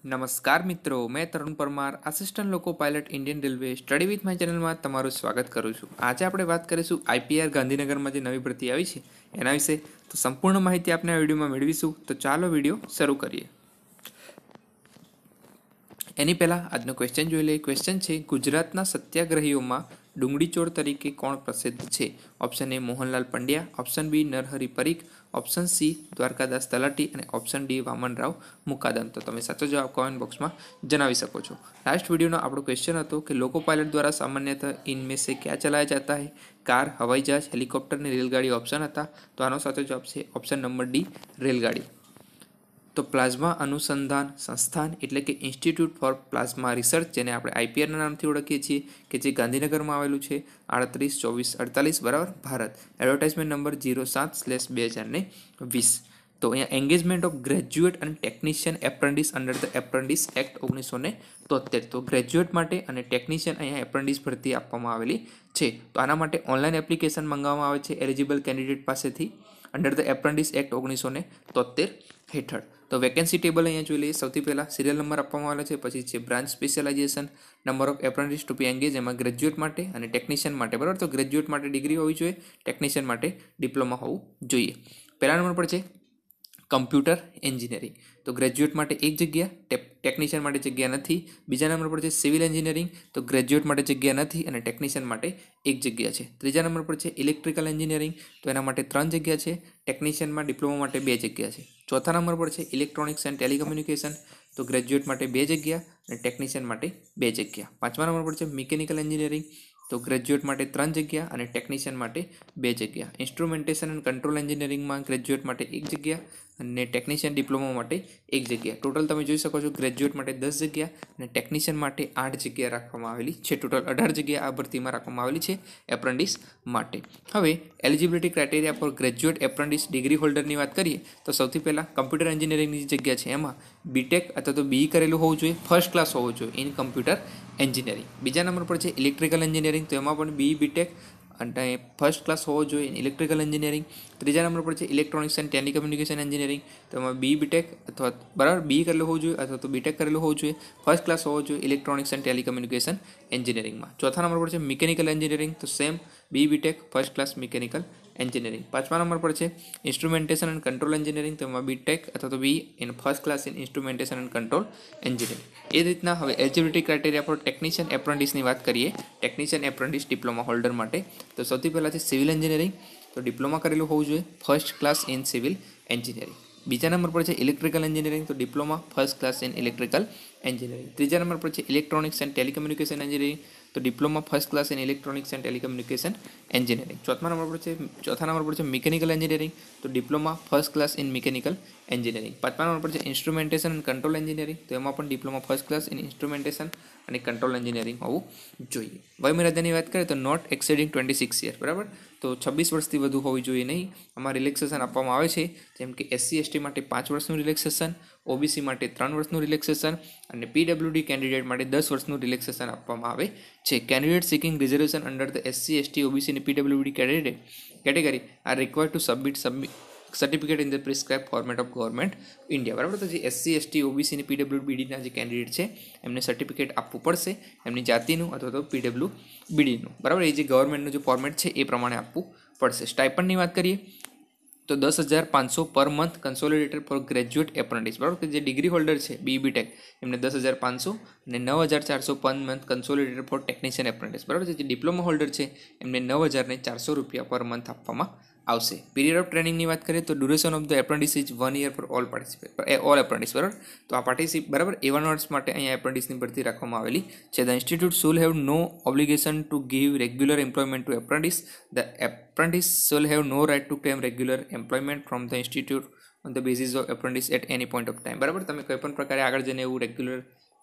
નમસ્કાર મિત્રો, મેં Tarun Parmar, assistant loco pilot Indian railway study with my ચેનલમાં તમારું સ્વાગત કરું છું. આજે આપણે વાત કરીશું આઈપીઆર ગાંધીનગરમાં જે નવી ભરતી આવી છે એના વિશે. તો સંપૂર્ણ માહિતી આપણે આ વિડીયોમાં મેળવીશું. તો ચાલો વિડીયો શરૂ કરીએ. એની પહેલાં આજનો ક્વેશ્ચન જોઈ લઈએ. ક્વેશ્ચન છે, ગુજરાતના સત્યાગ્રહીઓમાં ડુંગળીચોર તરીકે કોણ પ્રસિદ્ધ છે? Option A Mohanlal Pandya, option B Narhari Parikh, option C Dwarkadas Talati અને ઓપ્શન ડી વામનરાવ મુકાદમ. તો તમે સાચો જવાબ કોમેન્ટ બોક્સમાં જણાવી શકો છો. લાસ્ટ વિડીયોનો આપણો ક્વેશ્ચન હતો કે લોકો પાયલટ દ્વારા સામાન્યतः इनमें से क्या चलाया जाता है? કાર, હવાઈ જહાજ, હેલિકોપ્ટર અને રેલગાડી ઓપ્શન હતા. તો આનો સાચો જવાબ છે ઓપ્શન નંબર ડી રેલગાડી. તો પ્લાઝમા અનુસંધાન સંસ્થાન એટલે કે ઇન્સ્ટિટ્યૂટ ફોર પ્લાઝમા રિસર્ચ, જેને આપણે આઈપીઆરના નામથી ઓળખીએ છીએ, કે જે ગાંધીનગરમાં આવેલું છે, 382448 બરાબર, ભારત. Advertisement number 07/2020. તો અહીંયા એન્ગેજમેન્ટ ઓફ ગ્રેજ્યુએટ અને technician apprentice under the apprentice act 1973. તો ગ્રેજ્યુએટ માટે અને ટેકનિશિયન અહીંયા એપ્રેન્ટિસ ભરતી આપવામાં આવેલી છે. તો આના માટે ઓનલાઈન એપ્લિકેશન મંગાવવામાં આવે છે એલિજિબલ કેન્ડિડેટ પાસેથી અંડર ધ એપ્રેન્ટિસ એક્ટ 1973 હેઠળ. તો વેકેન્સી ટેબલ અહીંયા જોઈ લઈએ. સૌથી પહેલાં સિરિયલ નંબર આપવામાં આવેલો છે, પછી છે branch specialisation, number of apprentice to be engage, એમાં ગ્રેજ્યુએટ માટે અને ટેકનિશિયન માટે બરાબર. તો ગ્રેજ્યુએટ માટે ડિગ્રી હોવી જોઈએ, ટેકનિશિયન માટે ડિપ્લોમા હોવું જોઈએ. પહેલા નંબર પર છે કમ્પ્યુટર એન્જિનિયરિંગ. તો ગ્રેજ્યુએટ માટે એક જગ્યા, ટેકનિશિયન માટે જગ્યા નથી. બીજા નંબર પર છે સિવિલ એન્જિનિયરિંગ. તો ગ્રેજ્યુએટ માટે જગ્યા નથી અને ટેકનિશિયન માટે એક જગ્યા છે. ત્રીજા નંબર પર છે ઇલેક્ટ્રિકલ એન્જિનિયરિંગ. તો એના માટે 3 જગ્યા છે. ટેકનિશિયનમાં ડિપ્લોમા માટે 2 જગ્યા છે. ચોથા નંબર પર છે ઇલેક્ટ્રોનિક્સ એન્ડ ટેલિકમ્યુનિકેશન. તો ગ્રેજ્યુએટ માટે 2 જગ્યા અને ટેકનિશિયન માટે 2 જગ્યા. પાંચમા નંબર પર છે મિકેનિકલ એન્જિનિયરિંગ. તો ગ્રેજ્યુએટ માટે 3 જગ્યા અને ટેકનિશિયન માટે 2 જગ્યા. ઇન્સ્ટ્રુમેન્ટેશન એન્ડ કંટ્રોલ એન્જિનિયરિંગમાં ગ્રેજ્યુએટ માટે 1 જગ્યા અને ટેકનિશિયન ડિપ્લોમા માટે 1 જગ્યા. ટોટલ તમે જોઈ શકો છો ગ્રેજ્યુએટ માટે 10 જગ્યા અને ટેકનિશિયન માટે 8 જગ્યા રાખવામાં આવેલી છે. ટોટલ 18 જગ્યા આ ભરતીમાં રાખવામાં આવેલી છે એપ્રેન્ટિસ માટે. હવે eligibility criteria for graduate apprentice degree હોલ્ડરની વાત કરીએ તો સૌથી પહેલાં કમ્પ્યુટર એન્જિનિયરિંગની જગ્યા છે એમાં બીટેક અથવા તો બીઈ કરેલું હોવું જોઈએ, ફર્સ્ટ ક્લાસ હોવું જોઈએ ઇન કમ્પ્યુટર એન્જિનિયરિંગ. બીજા નંબર પર છે ઇલેક્ટ્રિકલ એન્જિનિયરિંગ. તો એમાં પણ બીઈ બીટેક અને ફર્સ્ટ ક્લાસ હોવો જોઈએ ઇલેક્ટ્રિકલ એન્જિનિયરિંગ. ત્રીજા નંબર પર છે ઇલેક્ટ્રોનિક્સ એન્ડ ટેલિકમ્યુનિકેશન એન્જિનિયરિંગ. તો એમાં બી બીટેક અથવા બરાબર બી કરેલું હોવું જોઈએ અથવા તો બીટેક કરેલું હોવું જોઈએ, ફર્સ્ટ ક્લાસ હોવો જોઈએ ઇલેક્ટ્રોનિક્સ એન્ડ ટેલિકમ્યુનિકેશન એન્જિનિયરિંગમાં. ચોથા નંબર પર છે મિકેનિકલ એન્જિનિયરિંગ. તો same B B Tech first class mechanical engineering. પાંચમા નંબર પર છે ઇન્સ્ટ્રુમેન્ટેશન એન્ડ કંટ્રોલ એન્જિનિયરિંગ. તો એમાં બીટેક અથવા તો B in first class in instrumentation and control engineering. એ રીતના હવે એલિજિબિલિટી ક્રાઇટેરિયા ફોર ટેકનિશિયન એપ્રેન્ટિસની વાત કરીએ, ટેકનિશિયન એપ્રેન્ટિસ ડિપ્લોમા હોલ્ડર માટે. તો સૌથી પહેલાં છે સિવિલ એન્જિનિયરિંગ. તો ડિપ્લોમા કરેલું હોવું જોઈએ, first class in civil engineering. બીજા નંબર પર છે ઇલેક્ટ્રિકલ એન્જિનિયરિંગ. તો diploma first class in electrical engineering. ત્રીજા નંબર પર છે ઇલેક્ટ્રોનિક્સ એન્ડ ટેલિકમ્યુનિકેશન એન્જિનિયરિંગ. તો diploma first class in electronics and telecommunication engineering. ચોથા નંબર પર છે મિકેનિકલ એન્જિનિયરિંગ. તો diploma first class in mechanical engineering. પાંચમા નંબર પર છે ઇન્સ્ટ્રુમેન્ટેશન એન્ડ કંટ્રોલ એન્જિનિયરિંગ. તો એમાં પણ diploma first class in instrumentation અને કંટ્રોલ એન્જિનિયરિંગ હોવું જોઈએ. વયમર્યાદાની વાત કરીએ તો નોટ એક્સેડિંગ 26 યર બરાબર. તો 26 વર્ષથી વધુ હોવી જોઈએ નહીં. આમાં રિલેક્સેશન આપવામાં આવે છે, જેમ કે SC ST માટે 5 વર્ષનું રિલેક્સેશન, ઓબીસી માટે 3 વર્ષનું રિલેક્સેશન અને પીડબ્લ્યુડી કેન્ડિડેટ માટે 10 વર્ષનું રિલેક્સેશન આપવામાં આવે છે. Candidate seeking reservation under the SC ST OBC અને PWD category are required to submit certificate in the prescribe format of government India બરાબર. તો જે SC ST OBC અને પીડબ્લ્યુબીડીના જે કેન્ડિડેટ છે એમને સર્ટિફિકેટ આપવું પડશે એમની જાતિનું અથવા તો પીડબ્લ્યુબીડીનું બરાબર. એ જે ગવર્મેન્ટનું જે ફોર્મેટ છે એ પ્રમાણે આપવું પડશે. સ્ટાઇપન્ડની વાત કરીએ તો 10,500 પર month consolidated for graduate apprentice બરાબર. કે જે ડિગ્રી હોલ્ડર છે બી બીટેક એમને 10,500 અને 9,400 પર month consolidated for technician apprentice બરાબર. જે ડિપ્લોમા હોલ્ડર છે એમને 9,400 રૂપિયા પર મંથ આપવામાં આવશે. પીરિયડ ઓફ ટ્રેનિંગની વાત કરીએ તો duration of the apprentice is 1 year for all apprentice બરાબર. તો આ પાર્ટિસિપ બરાબર A1 વર્ષ માટે અહીંયા એપ્રેન્ટિસની ભરતી રાખવામાં આવેલી છે. The institute shall have no obligation to give regular employment to apprentice. The apprentice shall have no right to claim regular employment from the institute on the basis of apprentice at any point of time બરાબર. તમે કોઈ પણ પ્રકારે આગળ જઈને એવું regular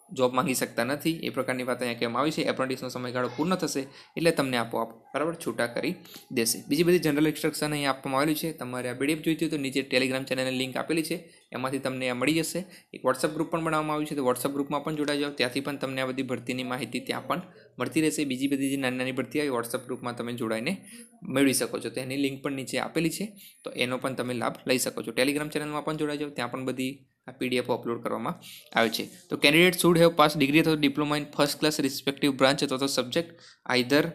job માંગી શકતા નથી. એ પ્રકારની વાત અહીંયા કહેવામાં આવી છે. એપ્રેન્ટિસનો સમયગાળો પૂર્ણ થશે એટલે તમને આપોઆપ બરાબર છૂટા કરી દેશે. બીજી બધી જનરલ ઇન્સ્ટ્રક્શન અહીંયા આપવામાં આવેલી છે. તમારે આ PDF જોઈતી હોય તો નીચે ટેલિગ્રામ ચેનલની લિંક આપેલી છે, એમાંથી તમને આ મળી જશે. એક વોટ્સઅપ ગ્રુપ પણ બનાવવામાં આવ્યું છે, તો વોટ્સઅપ ગ્રુપમાં પણ જોડાઈ જાઓ. ત્યાંથી પણ તમને આ બધી ભરતીની માહિતી ત્યાં પણ મળતી રહેશે. બીજી બધી જે નાની નાની ભરતી આવી વોટ્સઅપ ગ્રુપમાં તમે જોડાઈને મેળવી શકો છો. તો એની લિંક પણ નીચે આપેલી છે, તો એનો પણ તમે લાભ લઈ શકો છો. ટેલિગ્રામ ચેનલમાં પણ જોડાઈ જાઓ, ત્યાં પણ બધી આ પીડીએફ અપલોડ કરવામાં આવે છે. તો candidate should have pass degree અથવા diploma in first class respective branch અથવા તો સબ્જેક્ટ આઈધર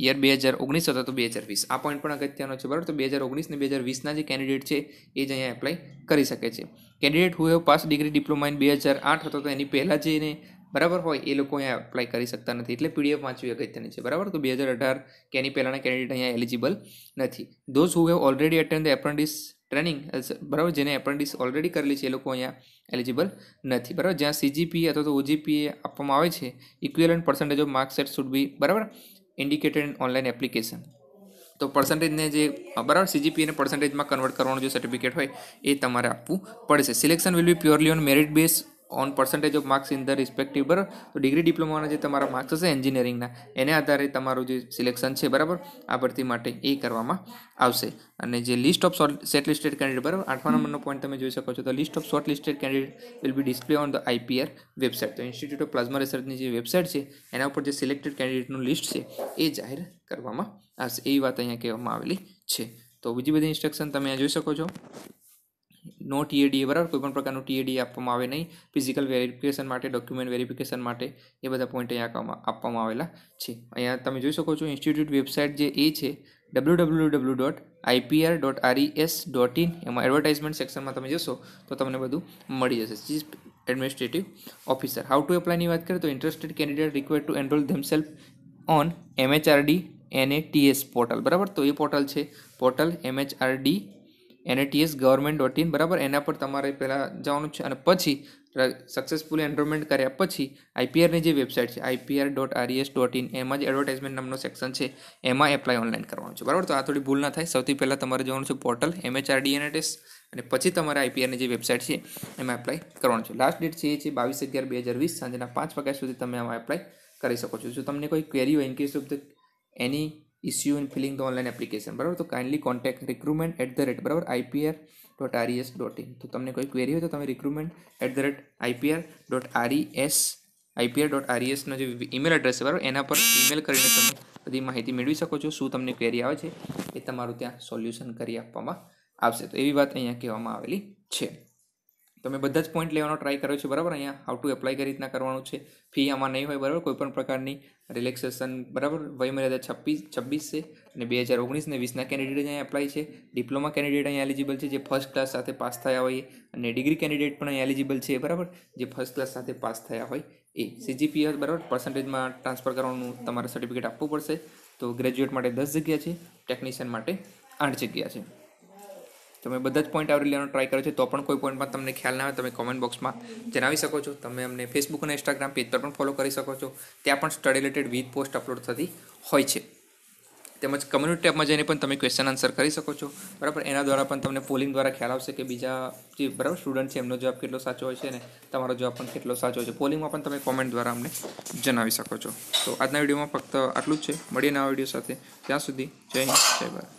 યર 2019 અથવા તો 2020. આ પોઈન્ટ પણ અગત્યનો છે, બરાબર. તો 2019 ને 2020ના જે કેન્ડિડેટ છે એ જ અહીંયા એપ્લાય કરી શકે છે. Candidate who have pass degree diploma in 2008 અથવા તો એની પહેલાં જેને બરાબર હોય એ લોકો અહીંયા એપ્લાય કરી શકતા નથી, એટલે પીડીએફ વાંચવી અગત્યની છે, બરાબર. તો 2018 કે એની પહેલાંના કેન્ડિડેટ અહીંયા એલિજિબલ નથી. Those who have already attend the apprentice training, બરાબર, જેને એપ્રેન્ટિસ ઓલરેડી કરેલી છે એ લોકો અહીંયા એલિજિબલ નથી, બરાબર. જ્યાં સીજીપી અથવા તો ઓજીપી આપવામાં આવે છે, equivalent percentage of marks set should be, બરાબર, ઇન્ડિકેટેડ ઇન ઓનલાઈન એપ્લિકેશન. તો પર્સન્ટેજને જે બરાબર સીજીપીને પર્સન્ટેજમાં કન્વર્ટ કરવાનું જે સર્ટિફિકેટ હોય એ તમારે આપવું પડશે. Selection will be purely on merit base on percentage of marks in the respective, બરાબર. તો ડિગ્રી ડિપ્લોમાના જે તમારા માર્ક્સ હશે એન્જિનિયરિંગના, એને આધારે તમારું જે સિલેક્શન છે, બરાબર, આ ભરતી માટે એ કરવામાં આવશે. અને જે list of short listed candidate, બરાબર, 8મા નંબરનો પોઈન્ટ તમે જોઈ શકો છો. તો list of short listed candidate will be display on the IPR website. તો ઇન્સ્ટિટ્યૂટ ઓફ પ્લાઝમા રિસર્ચની જે વેબસાઇટ છે એના ઉપર જે સિલેક્ટેડ કેન્ડિડેટનું લિસ્ટ છે એ જાહેર કરવામાં આવશે. એવી વાત અહીંયા કહેવામાં આવેલી છે. તો બીજી બધી ઇન્સ્ટ્રક્શન તમે જોઈ શકો છો. નો TADA, બરાબર, કોઈ પણ પ્રકારનું TADA આપવામાં આવે નહીં. ફિઝિકલ વેરિફિકેશન માટે, ડોક્યુમેન્ટ વેરિફિકેશન માટે એ બધા પોઈન્ટ અહીંયા આપવામાં આવેલા છે. અહીંયા તમે જોઈ શકો છો ઇન્સ્ટિટ્યૂટ વેબસાઇટ જે એ છે www.ipr.res.in. એમાં એડવર્ટાઇઝમેન્ટ સેક્શનમાં તમે જશો તો તમને બધું મળી જશે. Chief administrative officer. How to એપ્લાયની વાત કરીએ તો interested candidate required to enrol themselves on MHRD NATS portal, બરાબર. તો એ પોર્ટલ છે પોર્ટલ MHRD NATS government.in, બરાબર. એના પર તમારે પહેલાં જવાનું છે અને પછી સક્સેસફુલી એનરોલમેન્ટ કર્યા પછી IPRની જે વેબસાઇટ છે IPR.res.in, એમાં જ એડવર્ટાઇઝમેન્ટ નામનો સેક્શન છે એમાં એપ્લાય ઓનલાઈન કરવાનું છે, બરાબર. તો આ થોડી ભૂલ ના થાય. સૌથી પહેલાં તમારે જવાનું છે પોર્ટલ MHRD NATS અને પછી તમારે IPRની જે વેબસાઇટ છે એમાં એપ્લાય કરવાનું છે. લાસ્ટ ડેટ છે એ છે 22/11/2020 સાંજના 5 વાગ્યા સુધી તમે આમાં એપ્લાય કરી શકો છો. જો તમને કોઈ ક્વેરી હોય in case of the any issue in filling the online application, બરાબર, તો કાઇન્ડલી કોન્ટેક્ટ recruitment@, બરાબર, IPR.res.in. તો તમને કોઈ ક્વેરી હોય તો તમે recruitment@IPR.res નો જે ઈમેલ એડ્રેસ છે, બરાબર, એના પર ઈમેલ કરીને તમે બધી માહિતી મેળવી શકો છો. શું તમને ક્વેરી આવે છે એ તમારું ત્યાં સોલ્યુશન કરી આપવામાં આવશે. તો એવી વાત અહીંયા કહેવામાં આવેલી છે. તમે બધા જ પોઈન્ટ લેવાનો ટ્રાય કર્યો છે, બરાબર. અહીંયા હાઉ ટુ એપ્લાય કઈ રીતના કરવાનું છે. ફી આમાં નહીં હોય, બરાબર, કોઈ પણ પ્રકારની રિલેક્સેશન, બરાબર. વયમર્યાદા 26 છે અને 2019 ને 20ના કેન્ડિડેટ અહીંયા એપ્લાય છે. ડિપ્લોમા કેન્ડિડેટ અહીંયા એલિજિબલ છે જે ફર્સ્ટ ક્લાસ સાથે પાસ થયા હોય, અને ડિગ્રી કેન્ડિડેટ પણ અહીંયા એલિજિબલ છે, બરાબર, જે ફર્સ્ટ ક્લાસ સાથે પાસ થયા હોય એ. CGPA, બરાબર, પર્સન્ટેજમાં ટ્રાન્સફર કરવાનું તમારે સર્ટિફિકેટ આપવું પડશે. તો ગ્રેજ્યુએટ માટે 10 જગ્યા છે, ટેકનિશિયન માટે 8 જગ્યા છે. તમે બધા જ પોઈન્ટ આવરી લેવાનો ટ્રાય કરો છો. તો પણ કોઈ પોઈન્ટમાં તમને ખ્યાલ ના આવે તમે કોમેન્ટ બોક્સમાં જણાવી શકો છો. તમે અમને ફેસબુક અને ઇન્સ્ટાગ્રામ પેજ પર પણ ફોલો કરી શકો છો. ત્યાં પણ study related with post upload થતી હોય છે. તેમજ કમ્યુનિટી ટેબમાં જઈને પણ તમે ક્વેશ્ચન આન્સર કરી શકો છો, બરાબર. એના દ્વારા પણ તમને પોલિંગ દ્વારા ખ્યાલ આવશે કે બીજા જે, બરાબર, સ્ટુડન્ટ છે એમનો જવાબ કેટલો સાચો હોય છે અને તમારો જવાબ પણ કેટલો સાચો હોય છે. પોલિંગમાં પણ તમે કોમેન્ટ દ્વારા અમને જણાવી શકો છો. તો આજના વિડીયોમાં ફક્ત આટલું જ છે. મળીએ નવા વિડીયો સાથે. ત્યાં સુધી જય હિન્દ, જય ભારત.